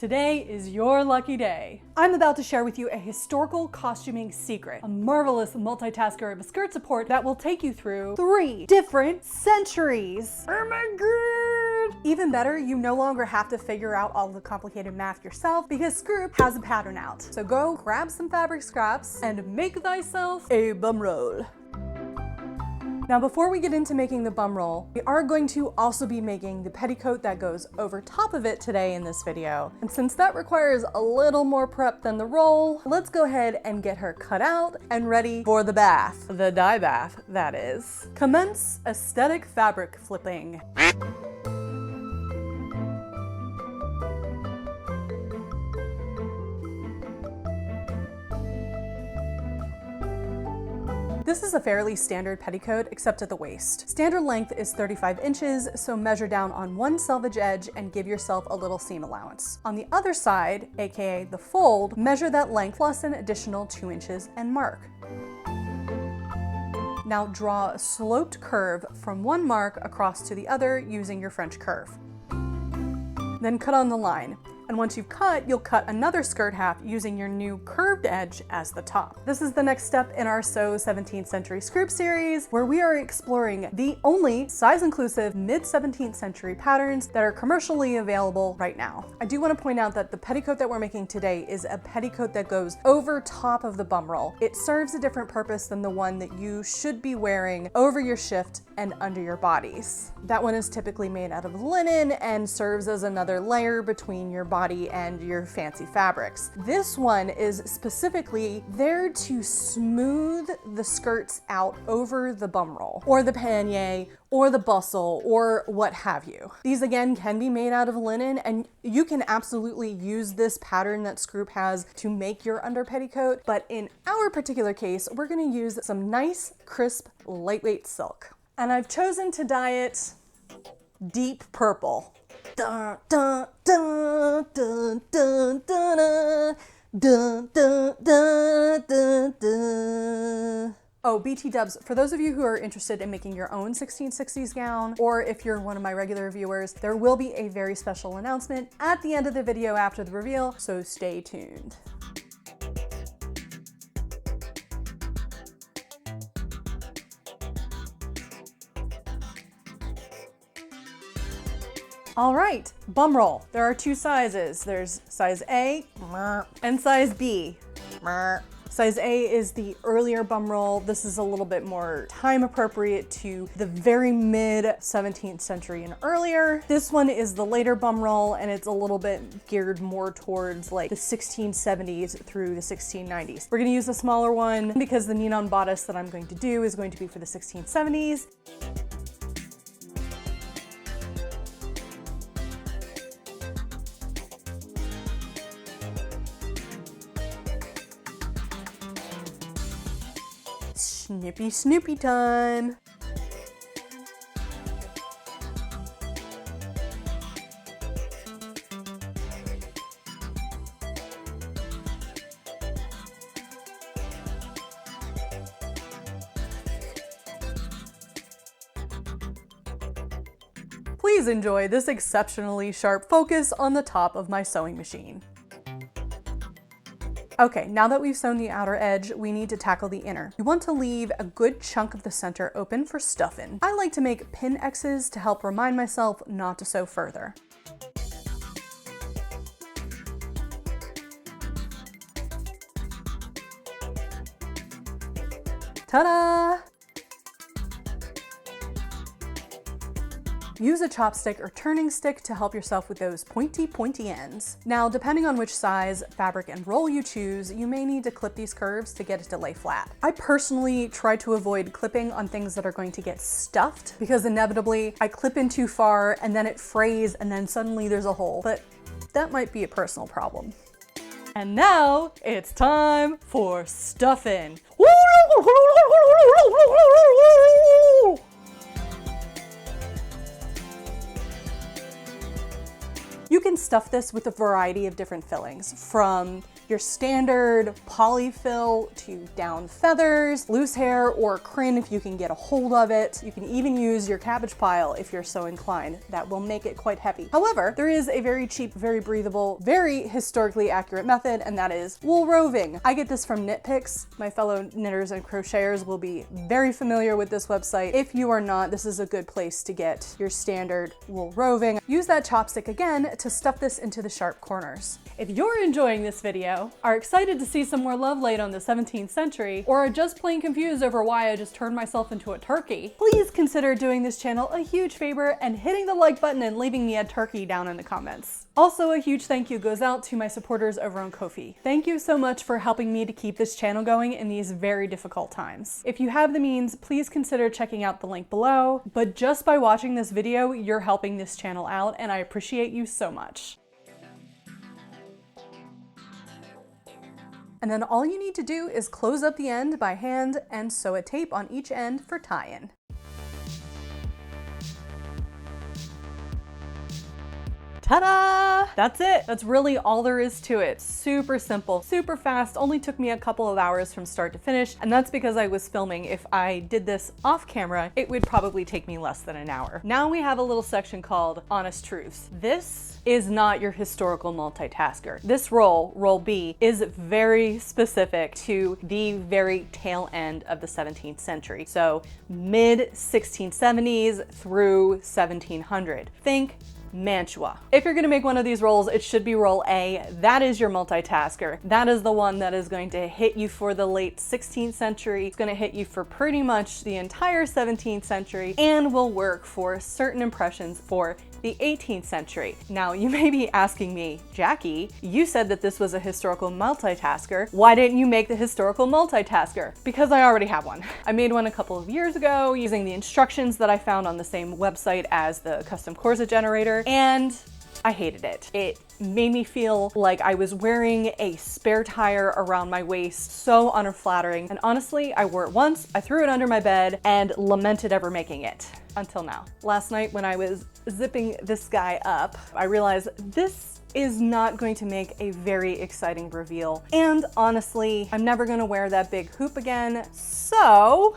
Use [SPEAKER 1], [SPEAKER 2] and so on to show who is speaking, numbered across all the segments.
[SPEAKER 1] Today is your lucky day. I'm about to share with you a historical costuming secret, a marvelous multitasker of a skirt support that will take you through 3 different centuries. Oh my god! Even better, you no longer have to figure out all the complicated math yourself because Scroop has a pattern out. So go grab some fabric scraps and make thyself a bum roll. Now, before we get into making the bum roll, we are going to also be making the petticoat that goes over top of it today in this video. And since that requires a little more prep than the roll, let's go ahead and get her cut out and ready for the bath. The dye bath, that is. Commence aesthetic fabric flipping. This is a fairly standard petticoat except at the waist. Standard length is 35 inches, so measure down on one selvage edge and give yourself a little seam allowance. On the other side, aka the fold, measure that length plus an additional 2 inches and mark. Now draw a sloped curve from one mark across to the other using your French curve. Then cut on the line. And once you've cut, you'll cut another skirt half using your new curved edge as the top. This is the next step in our Sew 17th Century Scroop series, where we are exploring the only size-inclusive mid-17th century patterns that are commercially available right now. I do want to point out that the petticoat that we're making today is a petticoat that goes over top of the bum roll. It serves a different purpose than the one that you should be wearing over your shift and under your bodies. That one is typically made out of linen and serves as another layer between your body and your fancy fabrics. This one is specifically there to smooth the skirts out over the bum roll, or the pannier, or the bustle, or what have you. These again can be made out of linen, and you can absolutely use this pattern that Scroop has to make your under petticoat, but in our particular case, we're gonna use some nice, crisp, lightweight silk. And I've chosen to dye it deep purple. Dun, dun, dun, dun, dun, dun, dun, dun, dun, dun, dun. Oh, BT dubs, for those of you who are interested in making your own 1660's gown, or if you're one of my regular viewers, there will be a very special announcement at the end of the video after the reveal, so stay tuned. All right, bum roll. There are 2 sizes. There's size A and size B. Size A is the earlier bum roll. This is a little bit more time appropriate to the very mid 17th century and earlier. This one is the later bum roll, and it's a little bit geared more towards like the 1670s through the 1690s. We're gonna use a smaller one because the neon bodice that I'm going to do is going to be for the 1670s. Snippy Snoopy time! Please enjoy this exceptionally sharp focus on the top of my sewing machine. Okay, now that we've sewn the outer edge, we need to tackle the inner. You want to leave a good chunk of the center open for stuffing. I like to make pin X's to help remind myself not to sew further. Ta-da! Use a chopstick or turning stick to help yourself with those pointy ends. Now, depending on which size, fabric, and roll you choose, you may need to clip these curves to get it to lay flat. I personally try to avoid clipping on things that are going to get stuffed because inevitably I clip in too far and then it frays and then suddenly there's a hole, but that might be a personal problem. And now it's time for stuffing. You can can stuff this with a variety of different fillings, from your standard polyfill to down feathers, loose hair, or crin if you can get a hold of it. You can even use your cabbage pile if you're so inclined. That will make it quite heavy. However, there is a very cheap, very breathable, very historically accurate method, and that is wool roving. I get this from Knit Picks. My fellow knitters and crocheters will be very familiar with this website. If you are not, this is a good place to get your standard wool roving. Use that chopstick again to stuff this into the sharp corners. If you're enjoying this video, are excited to see some more love laid on the 17th century, or are just plain confused over why I just turned myself into a turkey, please consider doing this channel a huge favor and hitting the like button and leaving me a turkey down in the comments. Also, a huge thank you goes out to my supporters over on Ko-fi. Thank you so much for helping me to keep this channel going in these very difficult times. If you have the means, please consider checking out the link below, but just by watching this video, you're helping this channel out, and I appreciate you so much. And then all you need to do is close up the end by hand and sew a tape on each end for tie-in. Ta-da! That's it. That's really all there is to it. Super simple, super fast, only took me a couple of hours from start to finish, and that's because I was filming. If I did this off camera, it would probably take me less than an hour. Now we have a little section called Honest Truths. This is not your historical multitasker. This roll B, is very specific to the very tail end of the 17th century. So mid 1670s through 1700. Think Mantua. If you're gonna make one of these rolls, it should be roll A. That is your multitasker. That is the one that is going to hit you for the late 16th century. It's gonna hit you for pretty much the entire 17th century and will work for certain impressions for the 18th century. Now, you may be asking me, Jackie, you said that this was a historical multitasker. Why didn't you make the historical multitasker? Because I already have one. I made one a couple of years ago using the instructions that I found on the same website as the custom corset generator, and I hated it. It made me feel like I was wearing a spare tire around my waist, so unflattering. And honestly, I wore it once, I threw it under my bed, and lamented ever making it. Until now. Last night when I was zipping this guy up, I realized this is not going to make a very exciting reveal. And honestly, I'm never gonna wear that big hoop again, so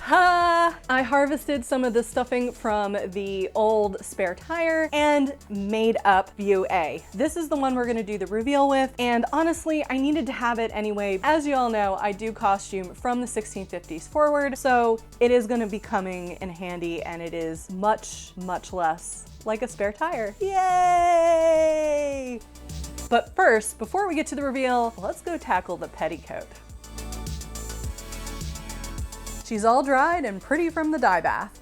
[SPEAKER 1] I harvested some of the stuffing from the old spare tire and made up view A. This is the one we're gonna do the reveal with, and honestly, I needed to have it anyway. As you all know, I do costume from the 1650s forward, so it is gonna be coming in handy, and it is much, much less like a spare tire. Yay! But first, before we get to the reveal, let's go tackle the petticoat. She's all dried and pretty from the dye bath.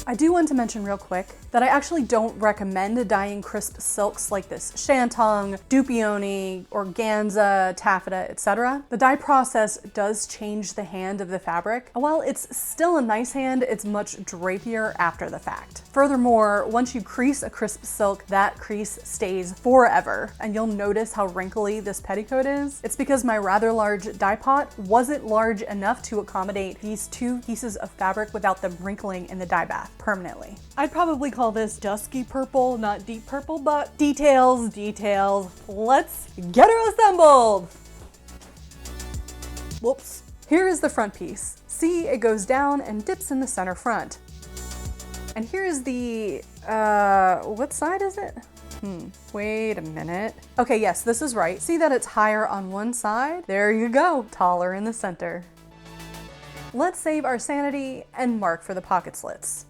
[SPEAKER 1] I do want to mention real quick that I actually don't recommend dyeing crisp silks like this shantung, dupioni, organza, taffeta, etc. The dye process does change the hand of the fabric. While it's still a nice hand, it's much drapier after the fact. Furthermore, once you crease a crisp silk, that crease stays forever, and you'll notice how wrinkly this petticoat is. It's because my rather large dye pot wasn't large enough to accommodate these two pieces of fabric without them wrinkling in the dye bath permanently. I'd probably call this dusky purple, not deep purple, but details. Let's get her assembled. Whoops. Here is the front piece. See, it goes down and dips in the center front. And here's the, what side is it? Wait a minute. Okay, yes, this is right. See that it's higher on one side? There you go, taller in the center. Let's save our sanity and mark for the pocket slits.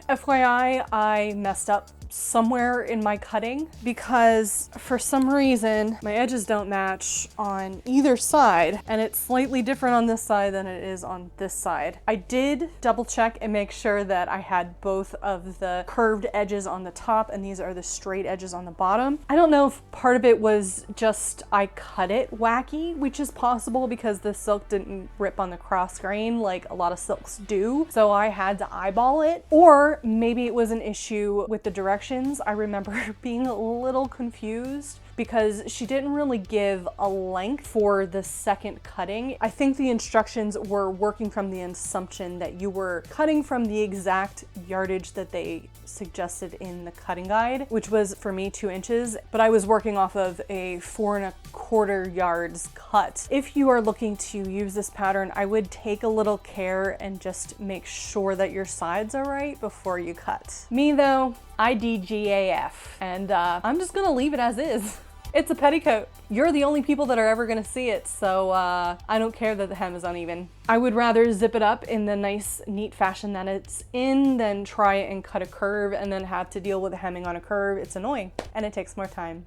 [SPEAKER 1] FYI, I messed up somewhere in my cutting because for some reason my edges don't match on either side, and it's slightly different on this side than it is on this side. I did double check and make sure that I had both of the curved edges on the top and these are the straight edges on the bottom. I don't know if part of it was just I cut it wacky, which is possible because the silk didn't rip on the cross grain like a lot of silks do, so I had to eyeball it, or maybe it was an issue with the directions. I remember being a little confused because she didn't really give a length for the second cutting. I think the instructions were working from the assumption that you were cutting from the exact yardage that they suggested in the cutting guide, which was for me 2 inches, but I was working off of a 4¼ yards cut. If you are looking to use this pattern, I would take a little care and just make sure that your sides are right before you cut. Me though, I DGAF, and I'm just gonna leave it as is. It's a petticoat. You're the only people that are ever gonna see it, so I don't care that the hem is uneven. I would rather zip it up in the nice, neat fashion that it's in than try and cut a curve and then have to deal with the hemming on a curve. It's annoying, and it takes more time.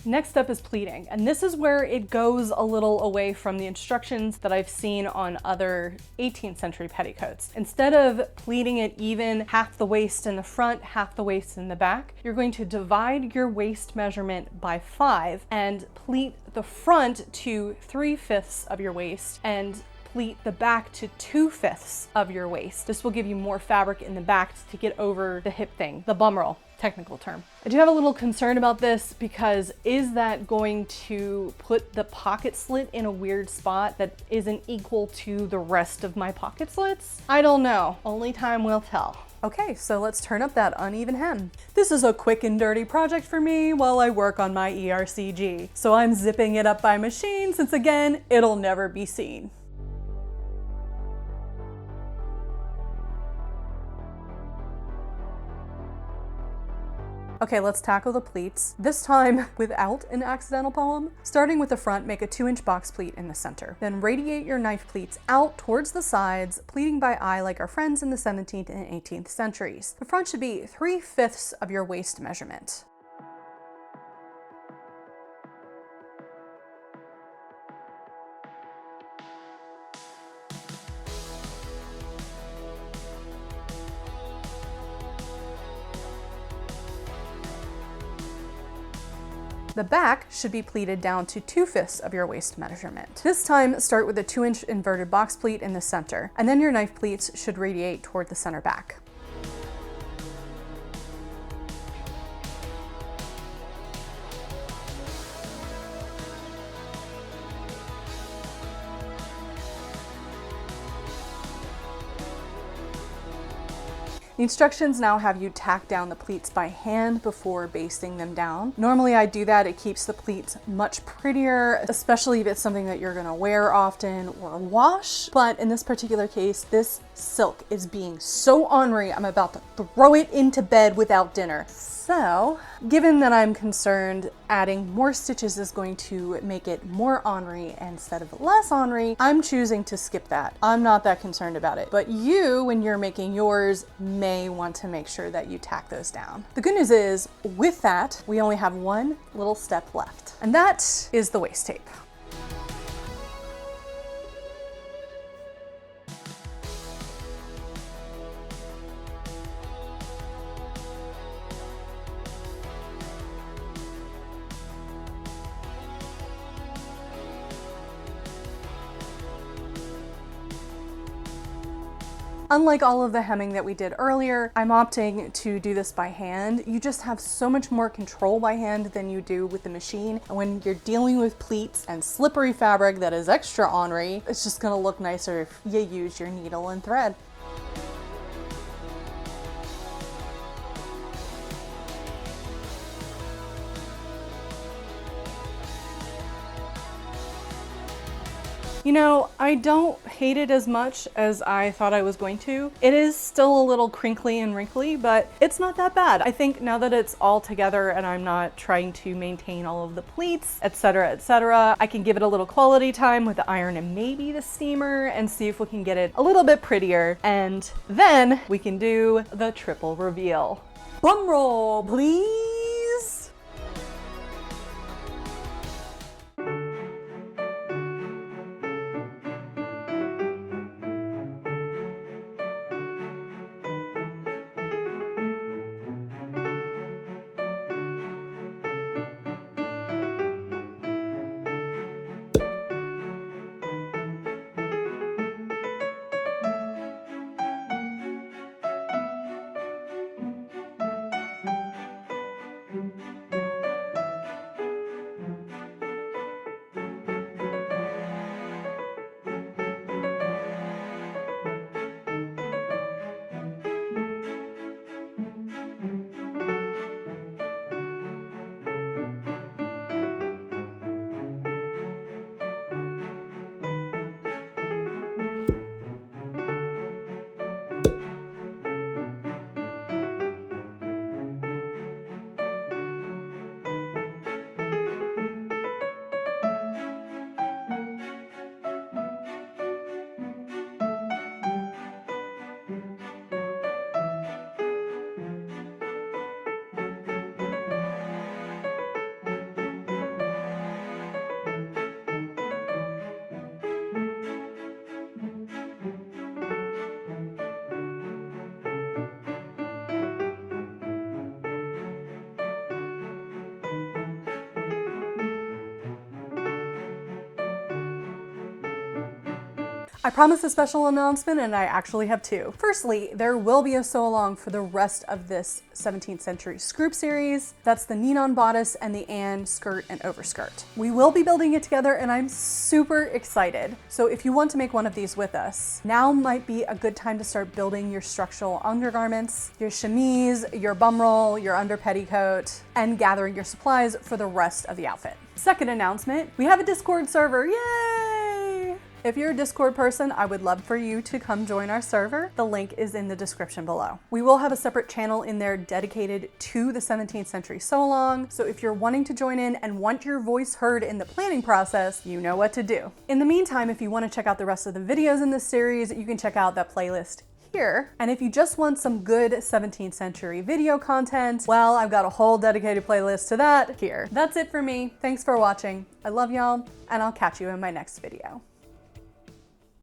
[SPEAKER 1] Next up is pleating, and this is where it goes a little away from the instructions that I've seen on other 18th century petticoats. Instead of pleating it even, half the waist in the front, half the waist in the back, you're going to divide your waist measurement by 5 and pleat the front to 3/5 of your waist and pleat the back to 2/5 of your waist. This will give you more fabric in the back to get over the hip thing, the bum roll. Technical term. I do have a little concern about this because is that going to put the pocket slit in a weird spot that isn't equal to the rest of my pocket slits? I don't know. Only time will tell. Okay, so let's turn up that uneven hem. This is a quick and dirty project for me while I work on my ERCG. So I'm zipping it up by machine since again, it'll never be seen. Okay, let's tackle the pleats, this time without an accidental poem. Starting with the front, make a 2-inch box pleat in the center. Then radiate your knife pleats out towards the sides, pleating by eye like our friends in the 17th and 18th centuries. The front should be 3/5 of your waist measurement. The back should be pleated down to 2/5 of your waist measurement. This time, start with a 2-inch inverted box pleat in the center, and then your knife pleats should radiate toward the center back. The instructions now have you tack down the pleats by hand before basting them down. Normally I do that, it keeps the pleats much prettier, especially if it's something that you're gonna wear often or wash. But in this particular case, this silk is being so ornery, I'm about to throw it into bed without dinner. So, given that I'm concerned adding more stitches is going to make it more ornery instead of less ornery, I'm choosing to skip that. I'm not that concerned about it. But you, when you're making yours, may want to make sure that you tack those down. The good news is, with that, we only have one little step left, and that is the waist tape. Unlike all of the hemming that we did earlier, I'm opting to do this by hand. You just have so much more control by hand than you do with the machine. And when you're dealing with pleats and slippery fabric that is extra ornery, it's just gonna look nicer if you use your needle and thread. You know, I don't hate it as much as I thought I was going to. It is still a little crinkly and wrinkly, but it's not that bad. I think now that it's all together and I'm not trying to maintain all of the pleats, etc., I can give it a little quality time with the iron and maybe the steamer and see if we can get it a little bit prettier. And then we can do the triple reveal. Bum roll, please. I promised a special announcement and I actually have two. Firstly, there will be a sew along for the rest of this 17th century scroop series. That's the Ninon bodice and the Anne skirt and overskirt. We will be building it together and I'm super excited. So if you want to make one of these with us, now might be a good time to start building your structural undergarments, your chemise, your bum roll, your under petticoat, and gathering your supplies for the rest of the outfit. Second announcement, we have a Discord server, yay! If you're a Discord person, I would love for you to come join our server. The link is in the description below. We will have a separate channel in there dedicated to the 17th century sew along. So if you're wanting to join in and want your voice heard in the planning process, you know what to do. In the meantime, if you want to check out the rest of the videos in this series, you can check out that playlist here. And if you just want some good 17th century video content, well, I've got a whole dedicated playlist to that here. That's it for me. Thanks for watching. I love y'all, and I'll catch you in my next video.